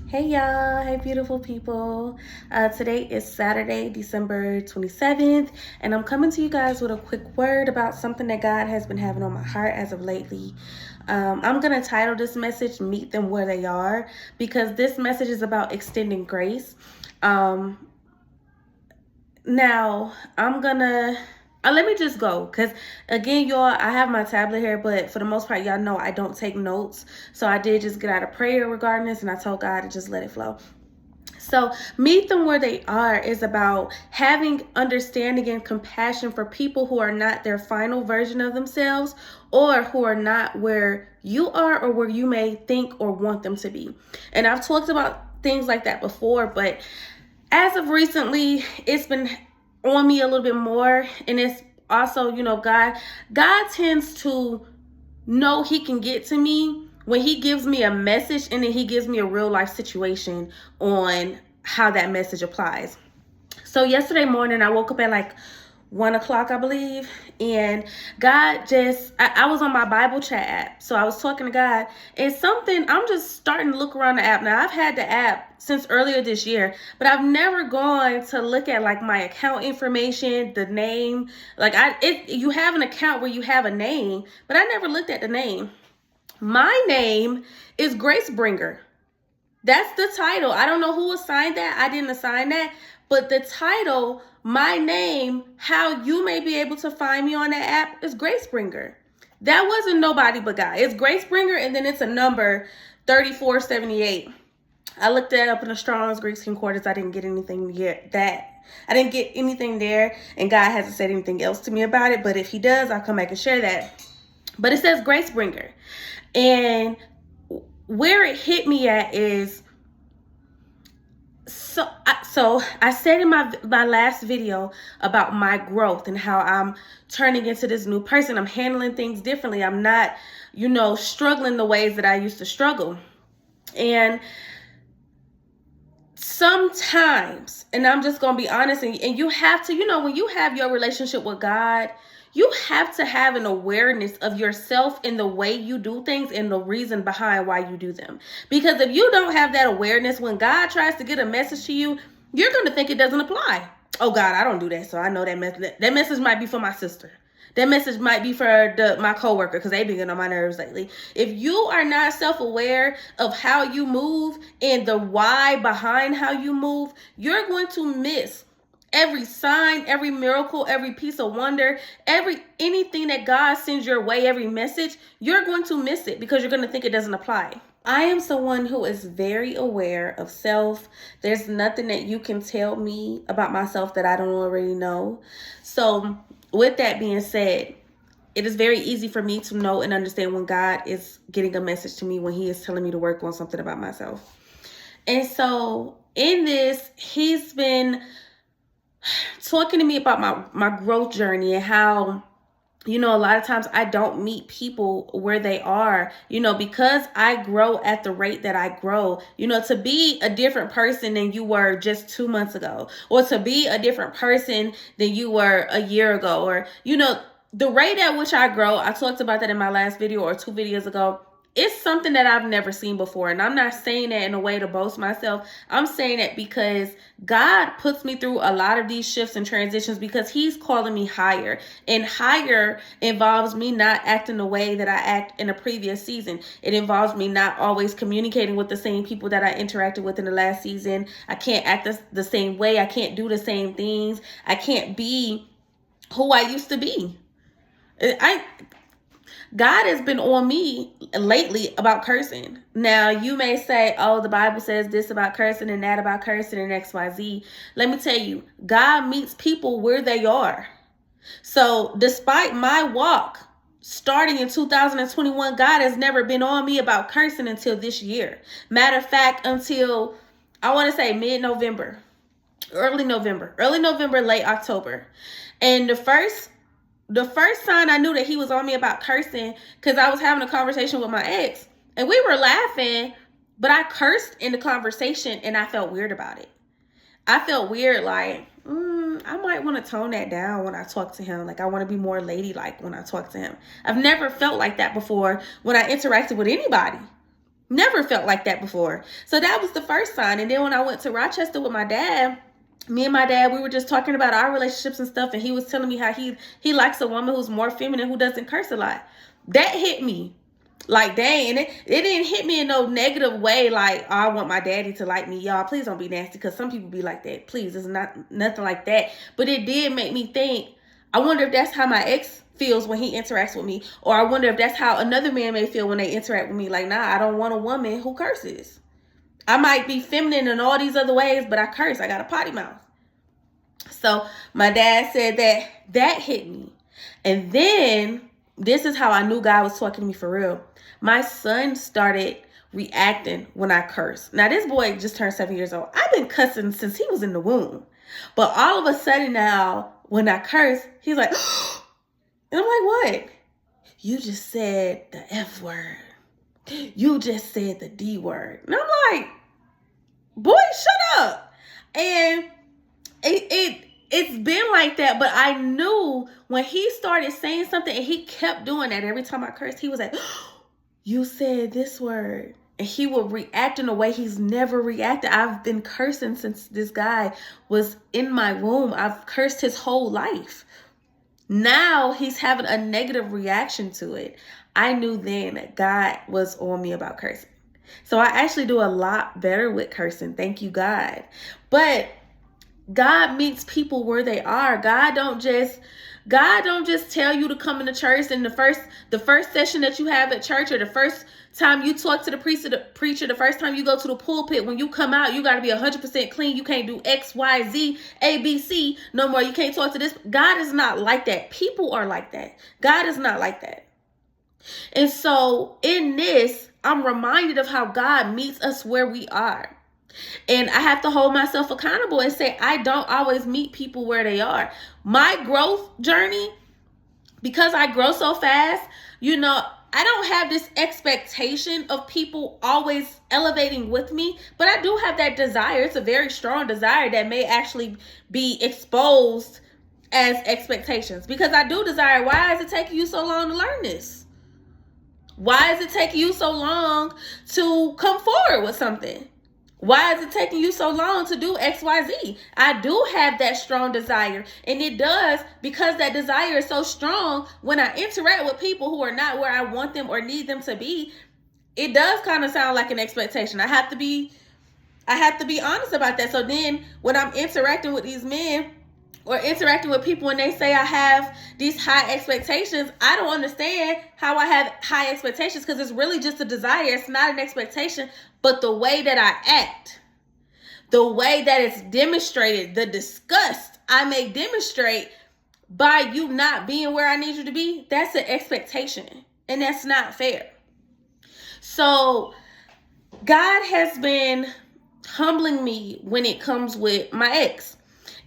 Hey y'all, hey beautiful people. Today is Saturday, December 27th, and I'm coming to you guys with a quick word about something that God has been having on my heart as of lately. I'm going to title this message, Meet Them Where They Are, because this message is about extending grace. Now, let me just go because, again, y'all, I have my tablet here, but for the most part, y'all know I don't take notes. So I did just get out of prayer regarding this, and I told God to just let it flow. So, meet them where they are is about having understanding and compassion for people who are not their final version of themselves, or who are not where you are or where you may think or want them to be. And I've talked about things like that before, but as of recently, it's been on me a little bit more. And it's also, God tends to know he can get to me when he gives me a message and then he gives me a real life situation on how that message applies. So yesterday morning, I woke up at like 1 o'clock, I believe, and I was on my Bible chat app. So I was talking to God, and I'm just starting to look around the app. Now, I've had the app since earlier this year, but I've never gone to look at like my account information, the name. You have an account where you have a name, but I never looked at the name. My name is GraceBringer. That's the title. I don't know who assigned that. I didn't assign that. But the title, my name, how you may be able to find me on that app is GraceBringer. That wasn't nobody but God. It's GraceBringer, and then it's a number 3478. I looked that up in the Strong's Greek Concordance. I didn't get anything yet. I didn't get anything there, and God hasn't said anything else to me about it. But if he does, I'll come back and share that. But it says GraceBringer. And where it hit me at is, so I said in my last video about my growth and how I'm turning into this new person. I'm handling things differently. I'm not, struggling the ways that I used to struggle. And sometimes, and I'm just going to be honest, and you have to, when you have your relationship with God, you have to have an awareness of yourself in the way you do things and the reason behind why you do them. Because if you don't have that awareness, when God tries to get a message to you, you're going to think it doesn't apply. Oh God, I don't do that. So I know that message might be for my sister. That message might be for my coworker because they've been getting on my nerves lately. If you are not self-aware of how you move and the why behind how you move, you're going to miss every sign, every miracle, every piece of wonder, anything that God sends your way, every message, you're going to miss it because you're going to think it doesn't apply. I am someone who is very aware of self. There's nothing that you can tell me about myself that I don't already know. So with that being said, it is very easy for me to know and understand when God is getting a message to me, when he is telling me to work on something about myself. And so in this, he's been talking to me about my growth journey and how, a lot of times I don't meet people where they are, because I grow at the rate that I grow, to be a different person than you were just 2 months ago, or to be a different person than you were a year ago, or, the rate at which I grow. I talked about that in my last video or 2 videos ago. It's something that I've never seen before. And I'm not saying that in a way to boast myself. I'm saying that because God puts me through a lot of these shifts and transitions because he's calling me higher. And higher involves me not acting the way that I act in a previous season. It involves me not always communicating with the same people that I interacted with in the last season. I can't act the same way. I can't do the same things. I can't be who I used to be. God has been on me lately about cursing. Now, you may say, oh, the Bible says this about cursing and that about cursing and XYZ. Let me tell you, God meets people where they are. So despite my walk starting in 2021, God has never been on me about cursing until this year. Matter of fact, until I want to say mid-November, early November, late October. And the first sign I knew that he was on me about cursing, because I was having a conversation with my ex and we were laughing, but I cursed in the conversation and I felt weird about it. I felt weird, like, I might want to tone that down when I talk to him. Like, I want to be more ladylike when I talk to him. I've never felt like that before when I interacted with anybody. Never felt like that before. So that was the first sign. And then when I went to Rochester with my dad, me and my dad, we were just talking about our relationships and stuff. And he was telling me how he likes a woman who's more feminine, who doesn't curse a lot. That hit me. Like, dang. And it didn't hit me in no negative way. Like, oh, I want my daddy to like me. Y'all, please don't be nasty. Because some people be like that. Please, it's nothing like that. But it did make me think, I wonder if that's how my ex feels when he interacts with me. Or I wonder if that's how another man may feel when they interact with me. Like, nah, I don't want a woman who curses. I might be feminine in all these other ways, but I curse. I got a potty mouth. So my dad said that hit me. And then this is how I knew God was talking to me for real. My son started reacting when I cursed. Now, this boy just turned 7 years old. I've been cussing since he was in the womb. But all of a sudden now, when I curse, he's like, and I'm like, what? You just said the F word. You just said the D word. And I'm like, boy, shut up. And it's been like that, but I knew when he started saying something and he kept doing that every time I cursed, he was like, you said this word. And he would react in a way he's never reacted. I've been cursing since this guy was in my womb. I've cursed his whole life. Now he's having a negative reaction to it. I knew then that God was on me about cursing. So I actually do a lot better with cursing. Thank you, God. But God meets people where they are. God don't just tell you to come into church and the first session that you have at church, or the first time you talk to the preacher, the first time you go to the pulpit, when you come out, you got to be 100% clean. You can't do X, Y, Z, A, B, C no more. You can't talk to this. God is not like that. People are like that. God is not like that. And so in this, I'm reminded of how God meets us where we are. And I have to hold myself accountable and say, I don't always meet people where they are. My growth journey, because I grow so fast, I don't have this expectation of people always elevating with me, but I do have that desire. It's a very strong desire that may actually be exposed as expectations, because I do desire. Why is it taking you so long to learn this? Why is it taking you so long to come forward with something? Why is it taking you so long to do X, Y, Z? I do have that strong desire. And it does, because that desire is so strong, when I interact with people who are not where I want them or need them to be, it does kind of sound like an expectation. I have to be honest about that. So then when I'm interacting with these men or interacting with people and they say I have these high expectations, I don't understand how I have high expectations, because it's really just a desire. It's not an expectation. But the way that I act, the way that it's demonstrated, the disgust I may demonstrate by you not being where I need you to be, that's an expectation. And that's not fair. So God has been humbling me when it comes with my ex.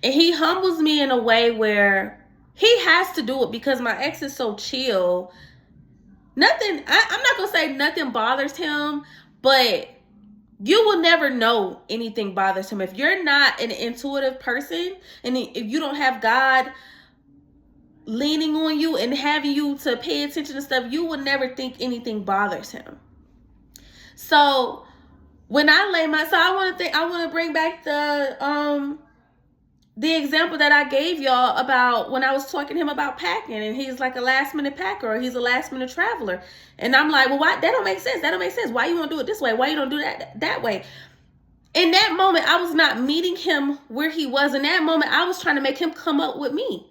And he humbles me in a way where he has to do it, because my ex is so chill. I'm not going to say nothing bothers him, but you will never know anything bothers him. If you're not an intuitive person, and if you don't have God leaning on you and having you to pay attention to stuff, you will never think anything bothers him. So when I I want to bring back the example that I gave y'all about when I was talking to him about packing, and he's like a last minute packer, or he's a last minute traveler. And I'm like, well, why? That don't make sense. That don't make sense. Why you want to do it this way? Why you don't do that way? In that moment, I was not meeting him where he was. In that moment, I was trying to make him come up with me.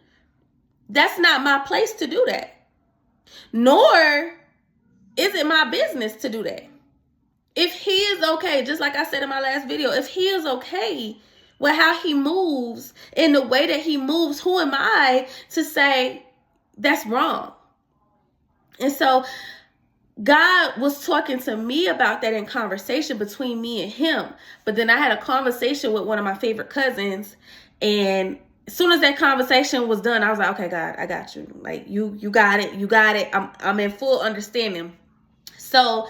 That's not my place to do that. Nor is it my business to do that. If he is okay, just like I said in my last video, if he is okay with how he moves and the way that he moves, who am I to say that's wrong? And so God was talking to me about that in conversation between me and him. But then I had a conversation with one of my favorite cousins, and as soon as that conversation was done, I was like, okay, God, I got you. Like, you got it. You got it. I'm in full understanding. So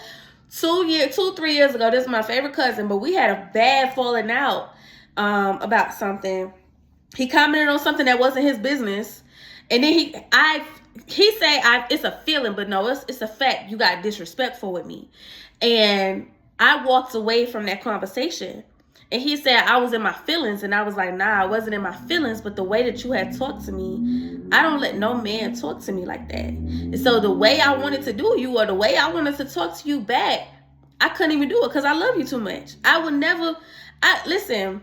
3 years ago, this is my favorite cousin, but we had a bad falling out about something. He commented on something that wasn't his business, and then he said it's a feeling, but no, it's a fact. You got disrespectful with me, and I walked away from that conversation. And he said I was in my feelings. And I was like, nah, I wasn't in my feelings. But the way that you had talked to me, I don't let no man talk to me like that. And so the way I wanted to do you, or the way I wanted to talk to you back, I couldn't even do it because I love you too much. I would never, listen,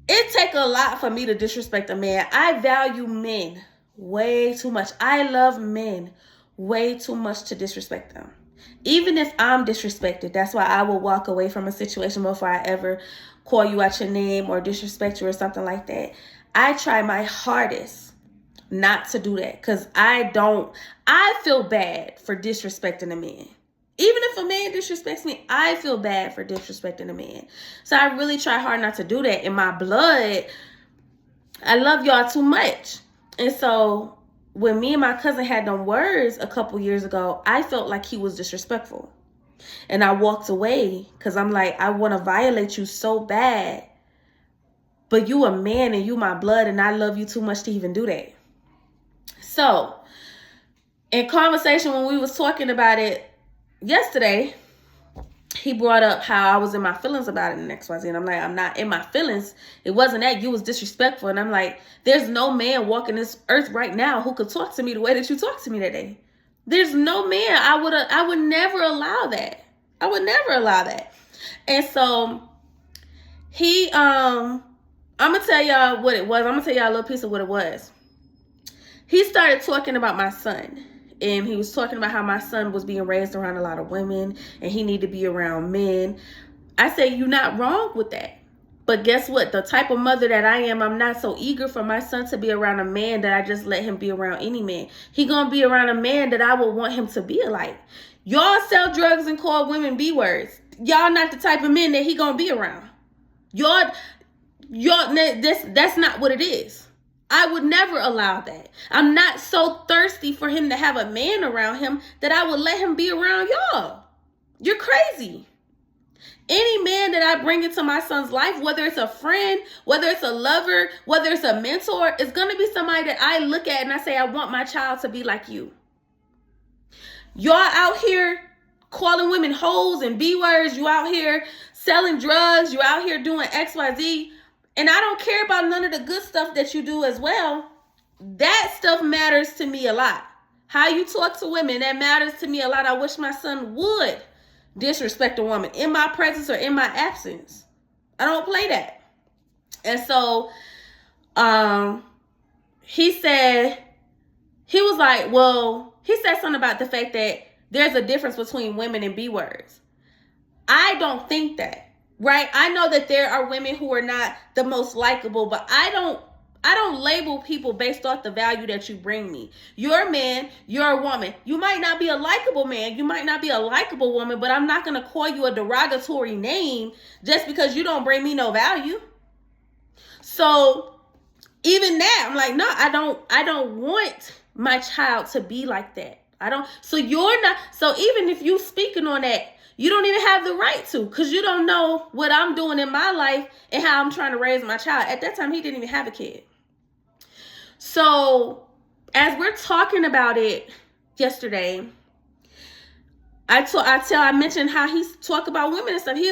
it take a lot for me to disrespect a man. I value men way too much. I love men way too much to disrespect them. Even if I'm disrespected, that's why I will walk away from a situation before I ever call you out your name or disrespect you or something like that. I try my hardest not to do that because I feel bad for disrespecting a man. Even if a man disrespects me, I feel bad for disrespecting a man. So I really try hard not to do that. In my blood, I love y'all too much. And so when me and my cousin had them words a couple years ago, I felt like he was disrespectful. And I walked away because I'm like, I want to violate you so bad. But you a man and you my blood and I love you too much to even do that. So in conversation when we was talking about it yesterday, he brought up how I was in my feelings about it in XYZ. And I'm like, I'm not in my feelings. It wasn't that. You was disrespectful. And I'm like, there's no man walking this earth right now who could talk to me the way that you talked to me that day. There's no man. I would never allow that. I would never allow that. And so he, I'm going to tell y'all what it was. I'm going to tell y'all a little piece of what it was. He started talking about my son. And he was talking about how my son was being raised around a lot of women and he needed to be around men. I say, you're not wrong with that. But guess what? The type of mother that I am, I'm not so eager for my son to be around a man that I just let him be around any man. He gonna be around a man that I would want him to be like. Y'all sell drugs and call women B words. Y'all not the type of men that he gonna be around. That's not what it is. I would never allow that. I'm not so thirsty for him to have a man around him that I would let him be around y'all. You're crazy. Any man that I bring into my son's life, whether it's a friend, whether it's a lover, whether it's a mentor, is going to be somebody that I look at and I say, I want my child to be like you. Y'all out here calling women hoes and B words. You out here selling drugs. You out here doing XYZ. And I don't care about none of the good stuff that you do as well. That stuff matters to me a lot. How you talk to women, that matters to me a lot. I wish my son would disrespect a woman in my presence or in my absence. I don't play that. And so he said something about the fact that there's a difference between women and B words. I don't think that. Right? I know that there are women who are not the most likable, but I don't label people based off the value that you bring me. You're a man, you're a woman. You might not be a likable man, you might not be a likable woman, but I'm not going to call you a derogatory name just because you don't bring me no value. So even that, I'm like, no, I don't want my child to be like that. So even if you speaking on that, you don't even have the right to, because you don't know what I'm doing in my life and how I'm trying to raise my child. At that time, he didn't even have a kid. So as we're talking about it yesterday, I mentioned how he's talk about women and stuff. He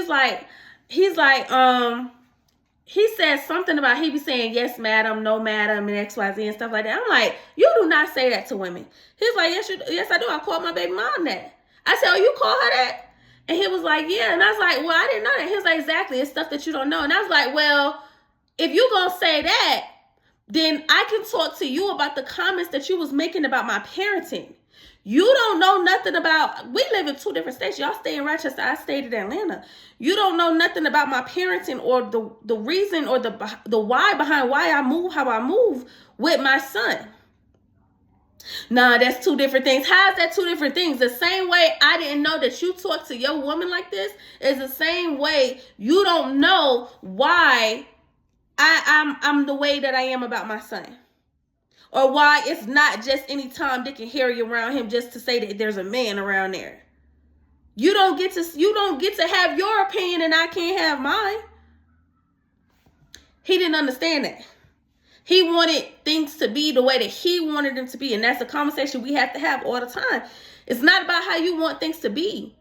said something about he be saying, yes, madam, no, madam, and XYZ and stuff like that. I'm like, you do not say that to women. He's like, yes, I do. I called my baby mom that. I said, oh, you call her that? And he was like, yeah. And I was like, well, I didn't know that. He was like, exactly. It's stuff that you don't know. And I was like, well, if you going to say that, then I can talk to you about the comments that you was making about my parenting. You don't know nothing about, we live in two different states. Y'all stay in Rochester. I stayed in Atlanta. You don't know nothing about my parenting or the reason or the why behind why I move how I move with my son. Nah, that's two different things. How is that two different things? The same way I didn't know that you talk to your woman like this is the same way you don't know why I'm the way that I am about my son. Or why it's not just any Tom, Dick, and Harry around him just to say that there's a man around there. You don't get to have your opinion and I can't have mine. He didn't understand that. He wanted things to be the way that he wanted them to be. And that's a conversation we have to have all the time. It's not about how you want things to be.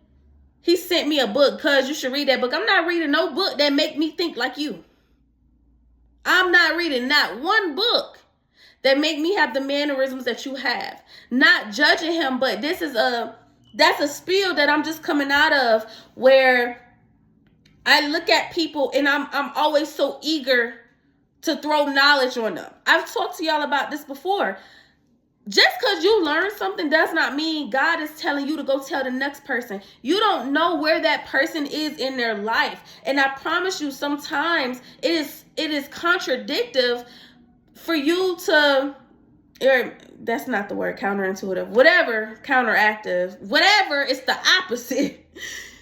He sent me a book, cuz you should read that book. I'm not reading no book that make me think like you. I'm not reading not one book that make me have the mannerisms that you have. Not judging him, but that's a spiel that I'm just coming out of, where I look at people and I'm always so eager to throw knowledge on them. I've talked to y'all about this before. Just because you learn something does not mean God is telling you to go tell the next person. You don't know where that person is in their life. And I promise you, sometimes it is contradictive for you to, or that's not the word, counterintuitive, whatever, counteractive, whatever, it's the opposite.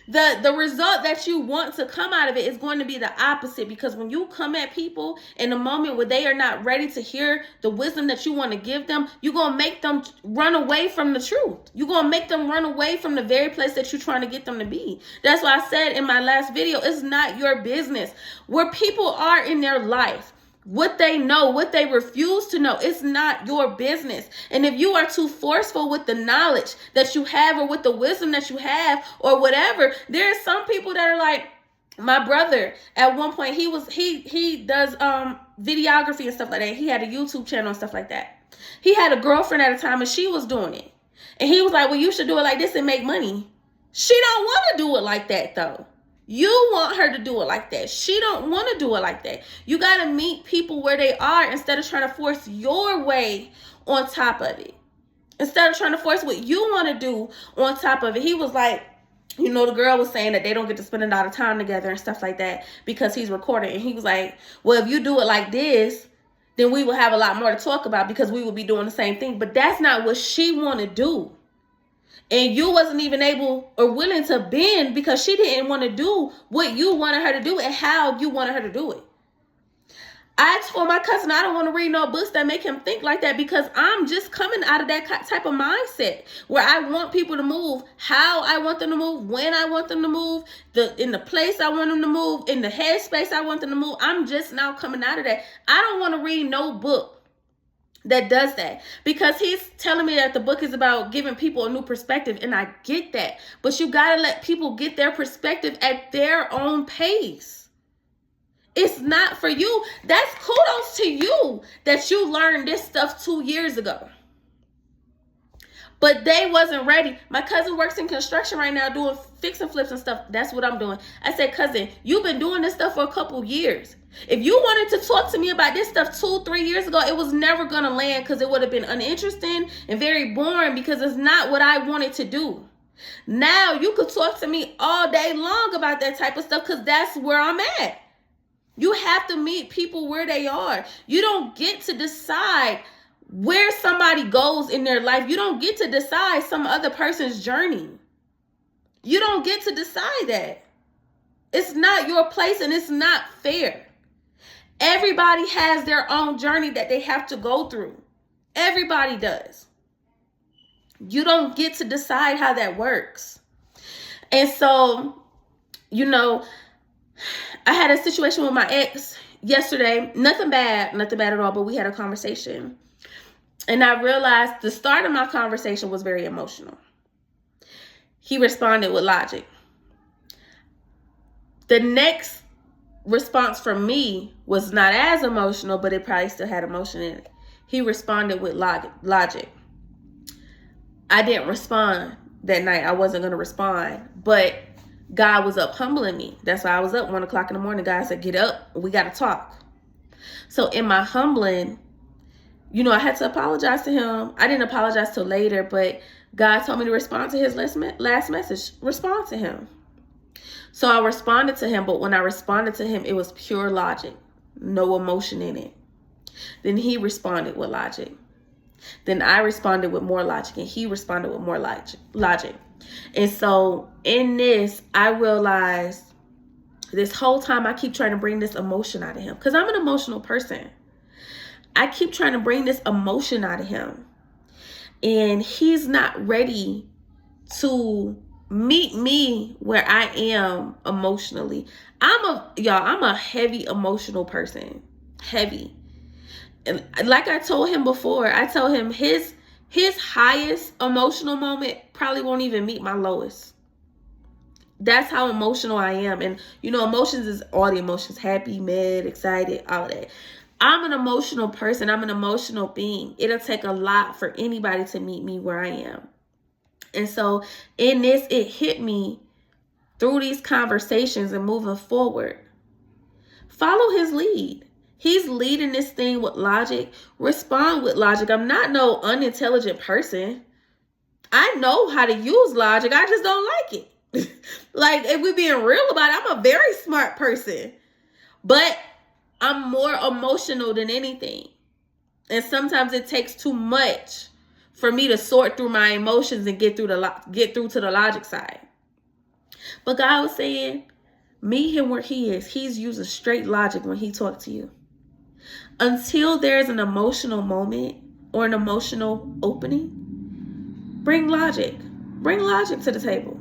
The result that you want to come out of it is going to be the opposite, because when you come at people in a moment where they are not ready to hear the wisdom that you want to give them, you're going to make them run away from the truth. You're going to make them run away from the very place that you're trying to get them to be. That's why I said in my last video, it's not your business. Where people are in their life, what they know, what they refuse to know, it's not your business. And if you are too forceful with the knowledge that you have, or with the wisdom that you have, or whatever, there are some people that are like my brother. At one point, he does videography and stuff like that. He had a YouTube channel and stuff like that. He had a girlfriend at a time and she was doing it. And he was like, well, you should do it like this and make money. She don't want to do it like that though. You want her to do it like that. She don't want to do it like that. You got to meet people where they are instead of trying to force your way on top of it. Instead of trying to force what you want to do on top of it. He was like, you know, the girl was saying that they don't get to spend a lot of time together and stuff like that because he's recording. And he was like, well, if you do it like this, then we will have a lot more to talk about because we will be doing the same thing. But that's not what she want to do. And you wasn't even able or willing to bend because she didn't want to do what you wanted her to do and how you wanted her to do it. I told my cousin I don't want to read no books that make him think like that, because I'm just coming out of that type of mindset where I want people to move how I want them to move, when I want them to move, in the place I want them to move, in the headspace I want them to move. I'm just now coming out of that. I don't want to read no book that does that, because he's telling me that the book is about giving people a new perspective, and I get that, but you got to let people get their perspective at their own pace. It's not for you. That's kudos to you that you learned this stuff 2 years ago, but they wasn't ready. My cousin works in construction right now doing fix and flips and stuff. That's what I'm doing. I said, cousin, you've been doing this stuff for a couple years. If you wanted to talk to me about this stuff 2-3 years ago, it was never going to land, because it would have been uninteresting and very boring, because it's not what I wanted to do. Now you could talk to me all day long about that type of stuff, because that's where I'm at. You have to meet people where they are. You don't get to decide where somebody goes in their life. You don't get to decide some other person's journey. You don't get to decide that. It's not your place, and it's not fair. Everybody has their own journey that they have to go through. Everybody does. You don't get to decide how that works. And so, you know, I had a situation with my ex yesterday. Nothing bad at all, but we had a conversation. And I realized the start of my conversation was very emotional. He responded with logic. The next response from me was not as emotional, but it probably still had emotion in it. He responded with logic. I didn't respond that night. I wasn't going to respond, but God was up humbling me. That's why I was up 1 o'clock in the morning. God said, get up. We got to talk. So in my humbling, you know, I had to apologize to him. I didn't apologize till later, but God told me to respond to his last message. Respond to him. So I responded to him, but when I responded to him, it was pure logic, no emotion in it. Then he responded with logic. Then I responded with more logic, and he responded with more logic. And so in this, I realized this whole time I keep trying to bring this emotion out of him, because I'm an emotional person. I keep trying to bring this emotion out of him, and he's not ready to meet me where I am emotionally. I'm a heavy emotional person. Heavy. And like I told him before, I told him his highest emotional moment probably won't even meet my lowest. That's how emotional I am. And, you know, emotions is all the emotions. Happy, mad, excited, all of that. I'm an emotional person. I'm an emotional being. It'll take a lot for anybody to meet me where I am. And so in this, it hit me through these conversations and moving forward. Follow his lead. He's leading this thing with logic. Respond with logic. I'm not no unintelligent person. I know how to use logic. I just don't like it. Like, if we're being real about it, I'm a very smart person. But I'm more emotional than anything. And sometimes it takes too much for me to sort through my emotions and get through to the logic side. But God was saying, meet him where he is. He's using straight logic when he talks to you. Until there's an emotional moment or an emotional opening, bring logic. Bring logic to the table.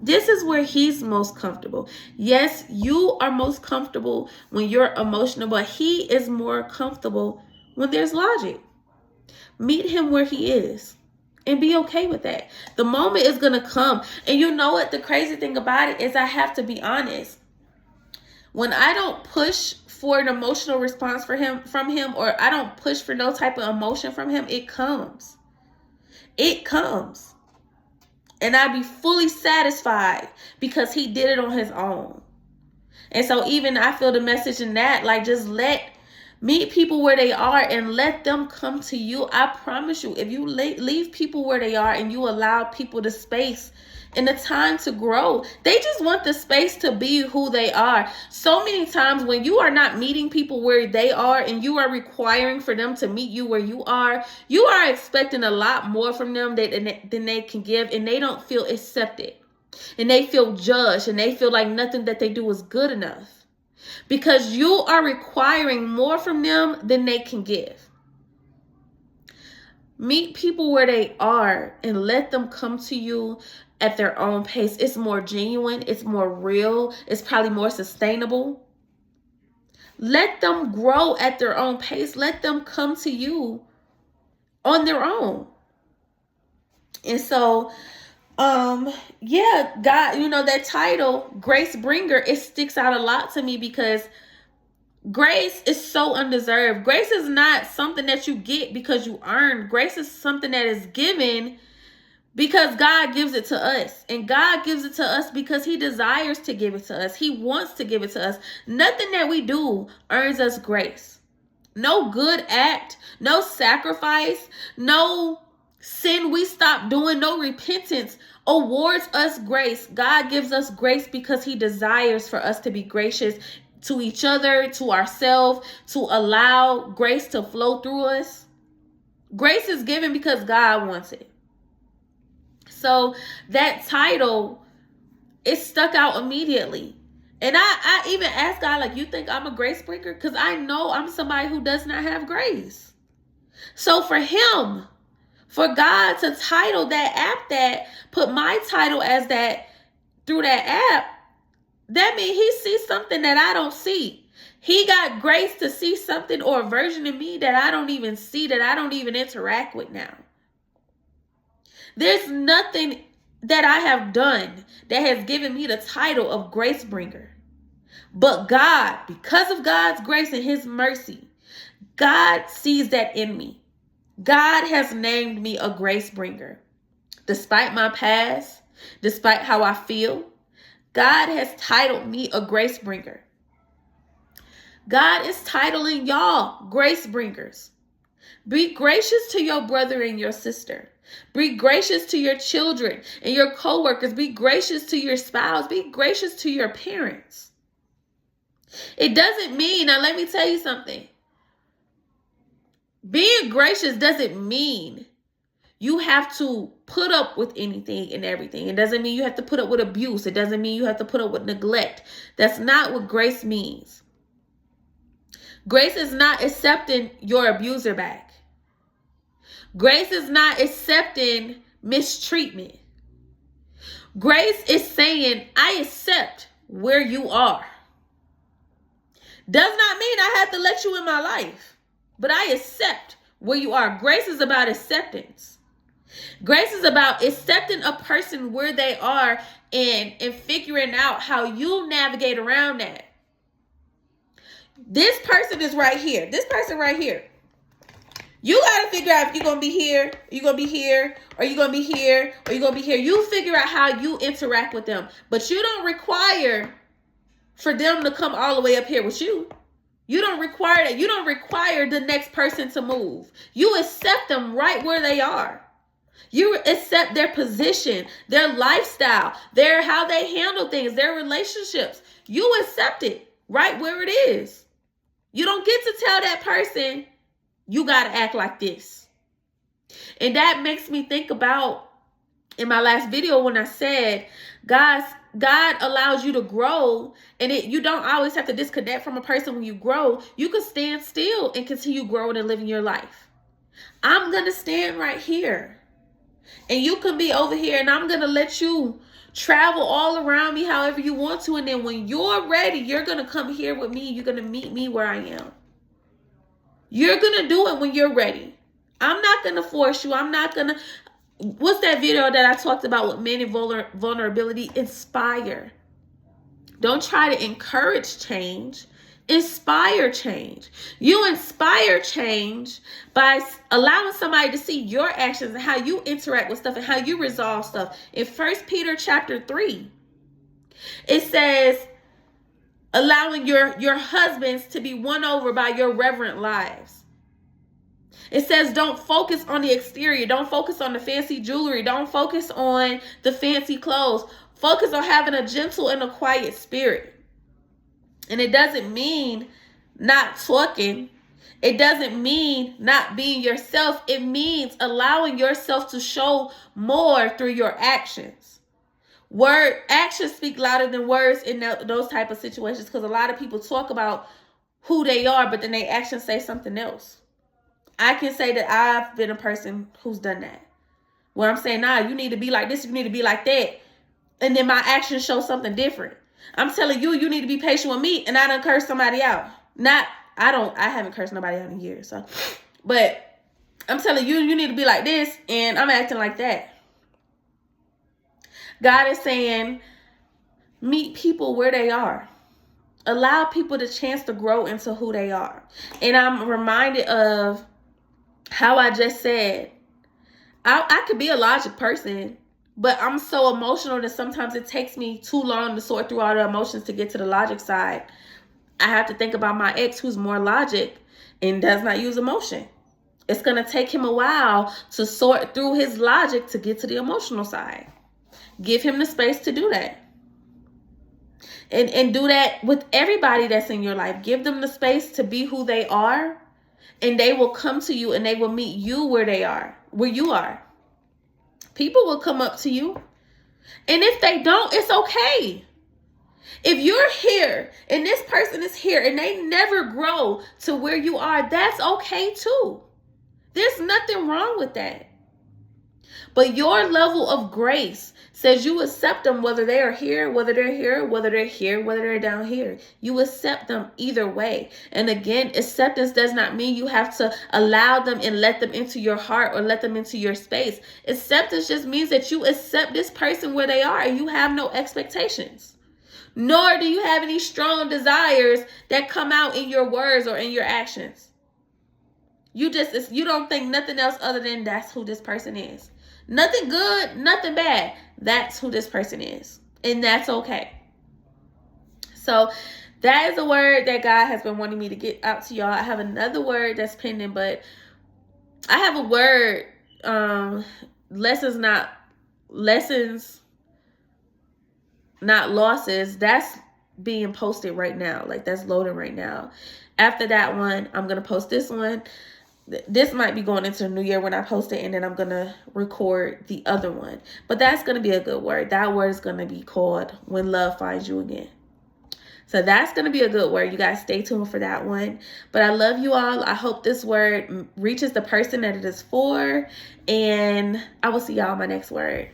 This is where he's most comfortable. Yes, you are most comfortable when you're emotional, but he is more comfortable when there's logic. Meet him where he is and be okay with that. The moment is going to come. And you know what? The crazy thing about it is, I have to be honest. When I don't push for an emotional response from him, or I don't push for no type of emotion from him, it comes. It comes. And I be fully satisfied because he did it on his own. And so even I feel the message in that, like, just meet people where they are and let them come to you. I promise you, if you leave people where they are and you allow people the space and the time to grow, they just want the space to be who they are. So many times when you are not meeting people where they are and you are requiring for them to meet you where you are expecting a lot more from them than they can give, and they don't feel accepted, and they feel judged, and they feel like nothing that they do is good enough because you are requiring more from them than they can give. Meet people where they are and let them come to you at their own pace. It's more genuine. It's more real. It's probably more sustainable. Let them grow at their own pace. Let them come to you on their own. And so, yeah, God, you know, that title, GraceBringer, it sticks out a lot to me because grace is so undeserved. Grace is not something that you get because you earn. Grace is something that is given because God gives it to us. And God gives it to us because he desires to give it to us. He wants to give it to us. Nothing that we do earns us grace. No good act, no sacrifice, no sin we stop doing, no repentance awards us grace. God gives us grace because he desires for us to be gracious to each other, to ourselves, to allow grace to flow through us. Grace is given because God wants it. So that title, it stuck out immediately. And I even asked God, like, you think I'm a grace bringer? Because I know I'm somebody who does not have grace. So for him, for God to title that app that, put my title as that through that app, that means he sees something that I don't see. He got grace to see something or a version of me that I don't even see, that I don't even interact with now. There's nothing that I have done that has given me the title of grace bringer. But God, because of God's grace and his mercy, God sees that in me. God has named me a grace bringer. Despite my past, despite how I feel, God has titled me a grace bringer. God is titling y'all grace bringers. Be gracious to your brother and your sister. Be gracious to your children and your coworkers. Be gracious to your spouse. Be gracious to your parents. It doesn't mean, now let me tell you something. Being gracious doesn't mean you have to put up with anything and everything. It doesn't mean you have to put up with abuse. It doesn't mean you have to put up with neglect. That's not what grace means. Grace is not accepting your abuser back. Grace is not accepting mistreatment. Grace is saying, I accept where you are. Does not mean I have to let you in my life, but I accept where you are. Grace is about acceptance. Grace is about accepting a person where they are and figuring out how you navigate around that. This person is right here. This person right here. You got to figure out if you're going to be here, you're going to be here, or you're going to be here, or you're going to be here. You figure out how you interact with them. But you don't require for them to come all the way up here with you. You don't require that. You don't require the next person to move. You accept them right where they are. You accept their position, their lifestyle, how they handle things, their relationships. You accept it right where it is. You don't get to tell that person, you got to act like this. And that makes me think about in my last video when I said, God allows you to grow, and you don't always have to disconnect from a person when you grow. You can stand still and continue growing and living your life. I'm going to stand right here. And you can be over here, and I'm going to let you travel all around me however you want to. And then when you're ready, you're going to come here with me. You're going to meet me where I am. You're going to do it when you're ready. I'm not going to force you. I'm not going to. What's that video that I talked about with men and vulnerability? Inspire. Don't try to encourage change. Inspire change. You inspire change by allowing somebody to see your actions and how you interact with stuff and how you resolve stuff. In 1 Peter chapter 3, it says, allowing your husbands to be won over by your reverent lives. It says, don't focus on the exterior. Don't focus on the fancy jewelry. Don't focus on the fancy clothes. Focus on having a gentle and a quiet spirit. And it doesn't mean not talking. It doesn't mean not being yourself. It means allowing yourself to show more through your actions. Actions speak louder than words in those type of situations, because a lot of people talk about who they are, but then their actions say something else. I can say that I've been a person who's done that. Where I'm saying, nah, you need to be like this, you need to be like that. And then my actions show something different. I'm telling you, you need to be patient with me, and I done cursed somebody out. I haven't cursed nobody out in years. So, but I'm telling you, you need to be like this, and I'm acting like that. God is saying, meet people where they are. Allow people the chance to grow into who they are. And I'm reminded of how I just said, I could be a logic person, but I'm so emotional that sometimes it takes me too long to sort through all the emotions to get to the logic side. I have to think about my ex, who's more logic and does not use emotion. It's going to take him a while to sort through his logic to get to the emotional side. Give him the space to do that. And do that with everybody that's in your life. Give them the space to be who they are, and they will come to you and they will meet you where you are. People will come up to you. And if they don't, it's okay. If you're here and this person is here and they never grow to where you are, that's okay too. There's nothing wrong with that. But your level of grace says you accept them whether they are here, whether they're here, whether they're here, whether they're down here. You accept them either way. And again, acceptance does not mean you have to allow them and let them into your heart or let them into your space. Acceptance just means that you accept this person where they are and you have no expectations. Nor do you have any strong desires that come out in your words or in your actions. You don't think nothing else other than that's who this person is. Nothing good, nothing bad. That's who this person is. And that's okay. So that is a word that God has been wanting me to get out to y'all. I have another word that's pending, but I have a word, lessons, not losses. That's being posted right now. Like, that's loading right now. After that one, I'm going to post this one. This might be going into the new year when I post it, and then I'm going to record the other one. But that's going to be a good word. That word is going to be called When Love Finds You Again. So that's going to be a good word. You guys stay tuned for that one. But I love you all. I hope this word reaches the person that it is for. And I will see y'all in my next word.